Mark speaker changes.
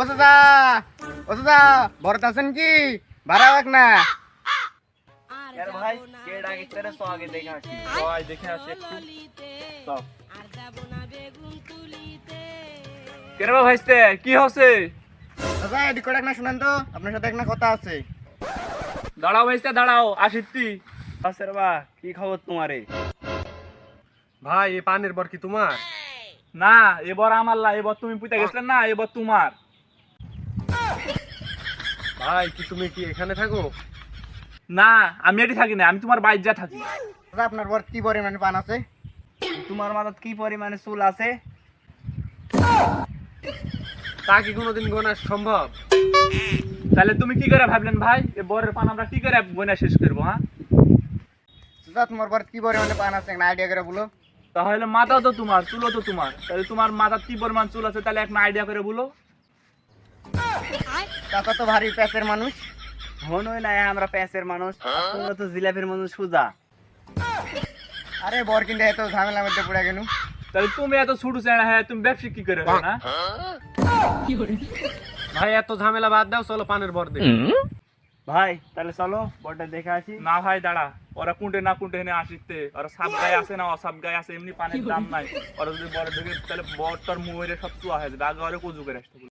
Speaker 1: ও দাদা, ও দাদা, ভরত আছেন কি? ভাড়া রাখ না।
Speaker 2: यार भाई केड़ा की तरह सो आगे देखा छी तो आज देखे आसे सब केरবা ভাইস্তে কি হচ্ছে
Speaker 1: দাদা এদিক করে একটা শুনেন তো, আপনার সাথে একটা কথা আছে।
Speaker 2: দাঁড়াও ভাইস্তে দাঁড়াও আসিতি আসেরবা কি খবর তোমারে
Speaker 3: ভাই এই পানের বর কি তোমার?
Speaker 2: না এবার আমার লা এবার তুমি পুইতা গেছলেন না এবার তোমার
Speaker 3: ভাই কি তুমি কি এখানে থাকো?
Speaker 2: না আমি এটি থাকি না আমি তোমার বাইর যা থাকি
Speaker 1: দাদা আপনার বর কি পরিমাণে পান আছে?
Speaker 2: তোমার মাথাত কি পরিমাণে চুল আছে
Speaker 3: তা কি কোনোদিন গোনা সম্ভব?
Speaker 2: তাহলে তুমি কি করে ভাবলেন ভাই এ বরের পান আমরা কি করে বইনা শেষ করবো হ্যাঁ
Speaker 1: দাদা তোমার বর কি পরিমাণে পান আছে একটা আইডিয়া করে বলো।
Speaker 2: তাহলে মাথা তো তোমার চুলও তো তোমার তাহলে তোমার মাথার কি পরিমাণ চুল আছে তাহলে একটা আইডিয়া করে বলো
Speaker 1: কাকা তো ভারী প্যাচের মানুষ।
Speaker 2: হনই না আমরা প্যাঁচের মানুষ তোমরা তো জিলাপির মানুষ সুজা
Speaker 1: আরে বর কিন্তু এত ঝামেলার মধ্যে পড়ে গেল।
Speaker 2: তাহলে তুমি এত ছুটু চেনা হ্যাঁ তুমি ব্যবসা কি করে হয় না
Speaker 3: ভাই এত ঝামেলা বাদ দাও, চলো পানের বর দে।
Speaker 2: ভাই তাহলে চলো বড়টা দেখে আসি না ভাই দাঁড়া ওরা কুঁটে না কুঁটে এনে আসিতে ওরা সাপ গায়ে আছে না অসাপ গায়ে আছে এমনি পানির দাম নাই ওরা যদি বড় দেখে তাহলে বড়টার মুহের সব চুয়া হয়ে যাবে আগে ওরা কুজু করে আসতে